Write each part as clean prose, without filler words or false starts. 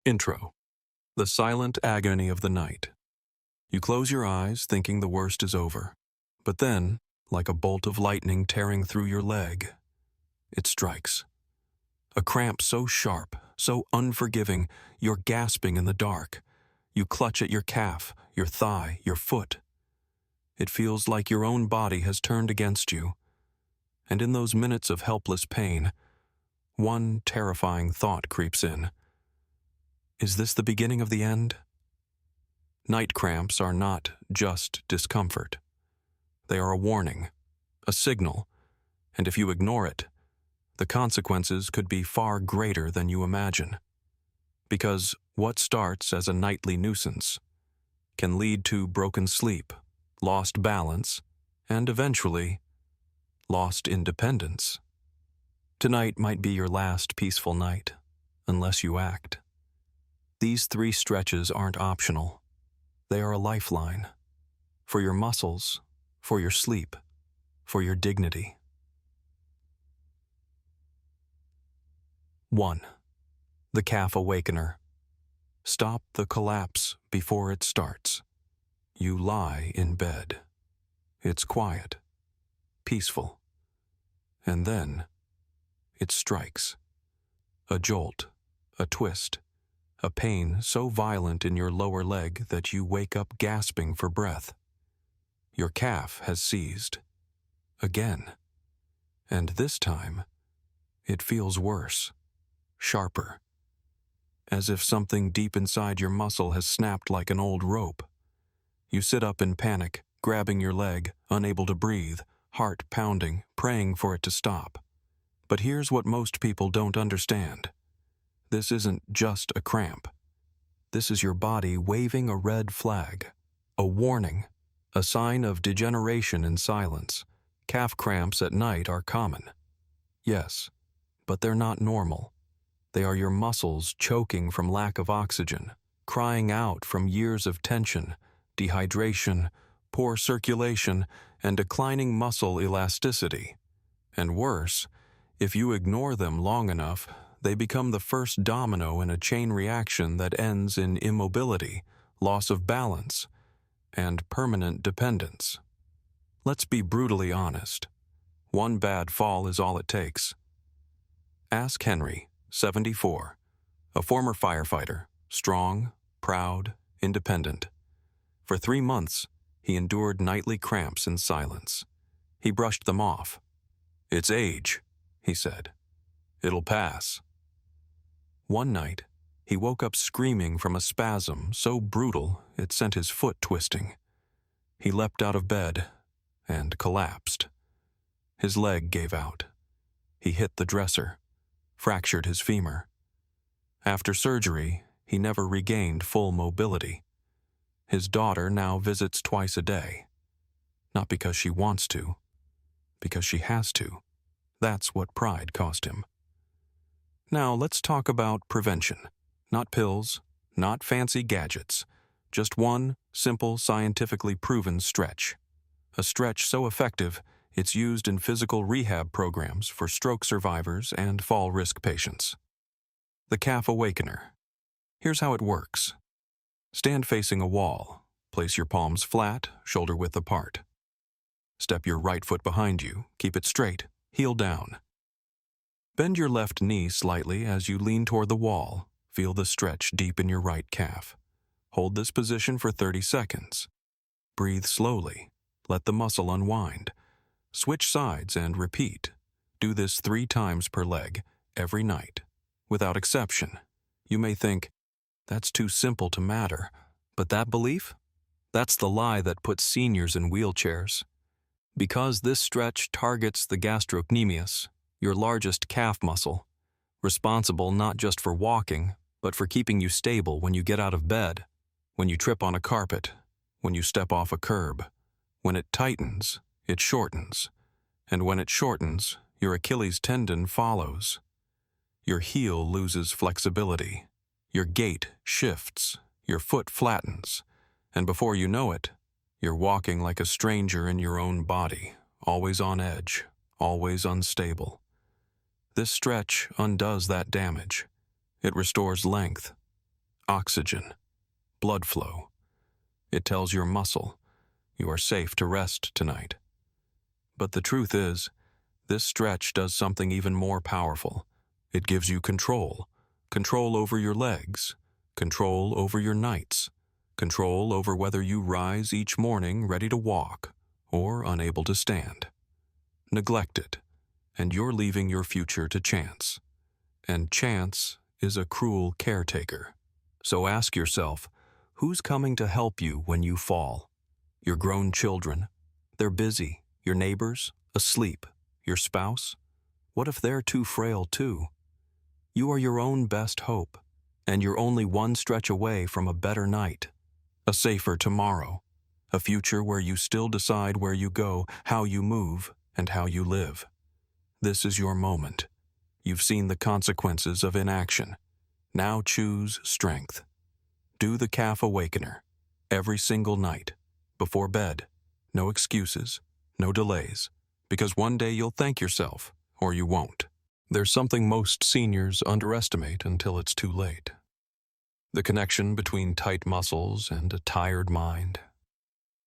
Intro. The silent agony of the night. You close your eyes, thinking the worst is over. But then, like a bolt of lightning tearing through your leg, it strikes. A cramp so sharp, so unforgiving, you're gasping in the dark. You clutch at your calf, your thigh, your foot. It feels like your own body has turned against you. And in those minutes of helpless pain, one terrifying thought creeps in. Is this the beginning of the end? Night cramps are not just discomfort. They are a warning, a signal, and if you ignore it, the consequences could be far greater than you imagine. Because what starts as a nightly nuisance can lead to broken sleep, lost balance, and eventually, lost independence. Tonight might be your last peaceful night, unless you act. These 3 stretches aren't optional. They are a lifeline. For your muscles, for your sleep, for your dignity. 1. The Calf Awakener. Stop the collapse before it starts. You lie in bed. It's quiet, peaceful. And then, it strikes. A jolt, a twist, a pain so violent in your lower leg that you wake up gasping for breath. Your calf has seized. Again. And this time, it feels worse, sharper. As if something deep inside your muscle has snapped like an old rope. You sit up in panic, grabbing your leg, unable to breathe, heart pounding, praying for it to stop. But here's what most people don't understand. This isn't just a cramp. This is your body waving a red flag, a warning, a sign of degeneration in silence. Calf cramps at night are common. Yes, but they're not normal. They are your muscles choking from lack of oxygen, crying out from years of tension, dehydration, poor circulation, and declining muscle elasticity. And worse, if you ignore them long enough, they become the first domino in a chain reaction that ends in immobility, loss of balance, and permanent dependence. Let's be brutally honest. One bad fall is all it takes. Ask Henry, 74, a former firefighter, strong, proud, independent. For 3 months, he endured nightly cramps in silence. He brushed them off. "It's age," he said. "It'll pass." One night, he woke up screaming from a spasm so brutal it sent his foot twisting. He leapt out of bed and collapsed. His leg gave out. He hit the dresser, fractured his femur. After surgery, he never regained full mobility. His daughter now visits twice a day. Not because she wants to, because she has to. That's what pride cost him. Now let's talk about prevention. Not pills, not fancy gadgets. Just one simple, scientifically proven stretch. A stretch so effective, it's used in physical rehab programs for stroke survivors and fall risk patients. The Calf Awakener. Here's how it works. Stand facing a wall. Place your palms flat, shoulder width apart. Step your right foot behind you. Keep it straight, heel down. Bend your left knee slightly as you lean toward the wall. Feel the stretch deep in your right calf. Hold this position for 30 seconds. Breathe slowly. Let the muscle unwind. Switch sides and repeat. Do this 3 times per leg, every night, without exception. You may think, that's too simple to matter. But that belief? That's the lie that puts seniors in wheelchairs. Because this stretch targets the gastrocnemius, your largest calf muscle, responsible not just for walking, but for keeping you stable when you get out of bed, when you trip on a carpet, when you step off a curb. When it tightens, it shortens. And when it shortens, your Achilles tendon follows. Your heel loses flexibility. Your gait shifts. Your foot flattens. And before you know it, you're walking like a stranger in your own body, always on edge, always unstable. This stretch undoes that damage. It restores length, oxygen, blood flow. It tells your muscle, you are safe to rest tonight. But the truth is, this stretch does something even more powerful. It gives you control. Control over your legs. Control over your nights. Control over whether you rise each morning ready to walk or unable to stand. Neglect it, and you're leaving your future to chance. And chance is a cruel caretaker. So ask yourself, who's coming to help you when you fall? Your grown children. They're busy. Your neighbors, asleep. Your spouse? What if they're too frail too? You are your own best hope, and you're only one stretch away from a better night, a safer tomorrow, a future where you still decide where you go, how you move, and how you live. This is your moment. You've seen the consequences of inaction. Now choose strength. Do the calf awakener every single night, before bed. No excuses, no delays, because one day you'll thank yourself, or you won't. There's something most seniors underestimate until it's too late. The connection between tight muscles and a tired mind.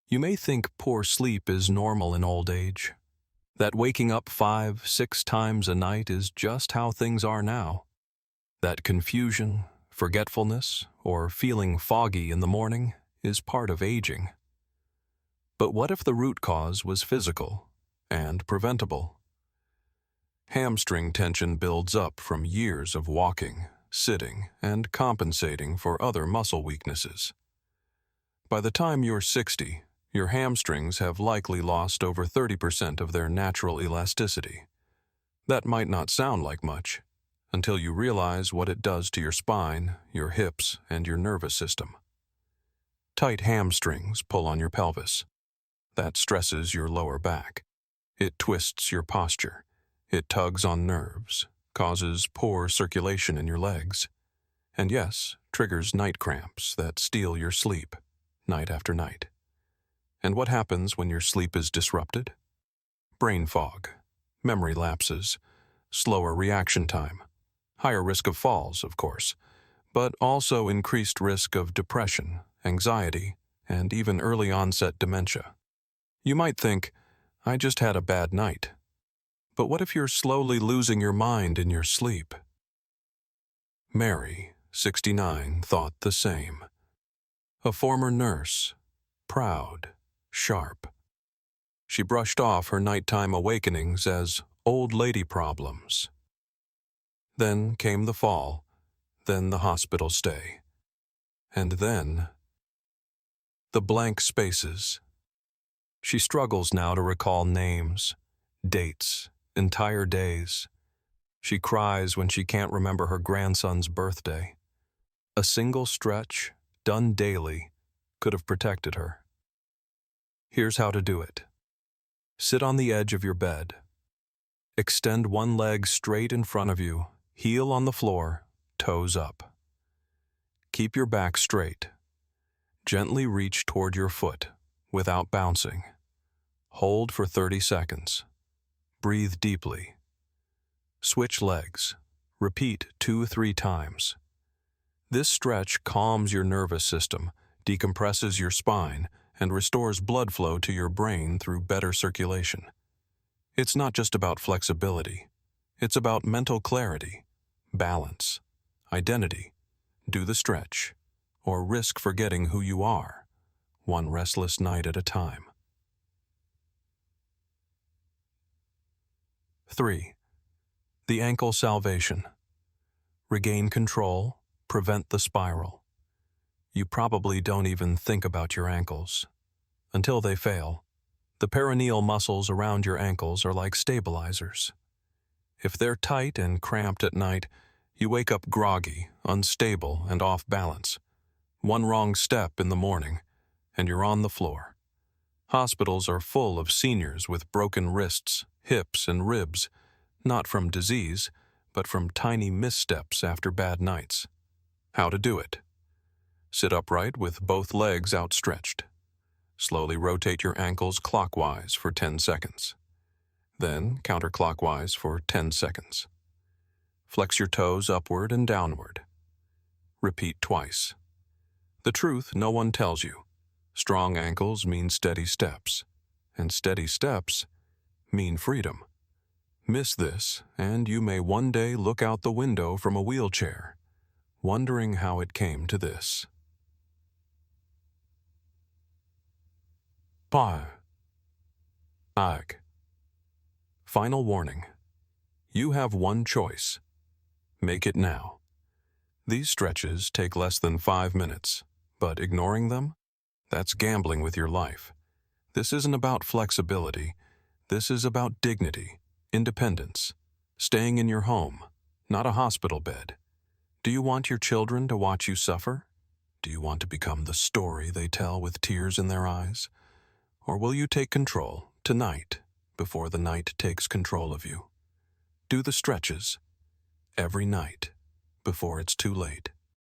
You may think poor sleep is normal in old age, that waking up 5-6 times a night is just how things are now, that confusion, forgetfulness, or feeling foggy in the morning is part of aging. But what if the root cause was physical and preventable? Hamstring tension builds up from years of walking, sitting, and compensating for other muscle weaknesses. By the time you're 60, your hamstrings have likely lost over 30% of their natural elasticity. That might not sound like much, until you realize what it does to your spine, your hips, and your nervous system. Tight hamstrings pull on your pelvis. That stresses your lower back. It twists your posture. It tugs on nerves, causes poor circulation in your legs, and yes, triggers night cramps that steal your sleep, night after night. And what happens when your sleep is disrupted? Brain fog, memory lapses, slower reaction time, higher risk of falls, of course, but also increased risk of depression, anxiety, and even early onset dementia. You might think, I just had a bad night. But what if you're slowly losing your mind in your sleep? Mary, 69, thought the same. A former nurse, proud, sharp. She brushed off her nighttime awakenings as old lady problems. Then came the fall, then the hospital stay, and then the blank spaces. She struggles now to recall names, dates, entire days. She cries when she can't remember her grandson's birthday. A single stretch, done daily, could have protected her. Here's how to do it. Sit on the edge of your bed. Extend one leg straight in front of you, heel on the floor, toes up. Keep your back straight. Gently reach toward your foot, without bouncing. Hold for 30 seconds. Breathe deeply. Switch legs. Repeat 2-3 times. This stretch calms your nervous system, decompresses your spine, and restores blood flow to your brain through better circulation. It's not just about flexibility. It's about mental clarity, balance, identity. Do the stretch, or risk forgetting who you are, one restless night at a time. 3. The ankle salvation. Regain control, prevent the spiral. You probably don't even think about your ankles. Until they fail. The perineal muscles around your ankles are like stabilizers. If they're tight and cramped at night, you wake up groggy, unstable, and off balance. One wrong step in the morning, and you're on the floor. Hospitals are full of seniors with broken wrists, hips, and ribs, not from disease, but from tiny missteps after bad nights. How to do it. Sit upright with both legs outstretched. Slowly rotate your ankles clockwise for 10 seconds. Then counterclockwise for 10 seconds. Flex your toes upward and downward. Repeat twice. The truth no one tells you. Strong ankles mean steady steps, and steady steps mean freedom. Miss this, and you may one day look out the window from a wheelchair, wondering how it came to this. Pa. Ag. Final warning. You have one choice. Make it now. These stretches take less than 5 minutes, but ignoring them? That's gambling with your life. This isn't about flexibility. This is about dignity, independence, staying in your home, not a hospital bed. Do you want your children to watch you suffer? Do you want to become the story they tell with tears in their eyes? Or will you take control tonight before the night takes control of you? Do the stretches every night before it's too late.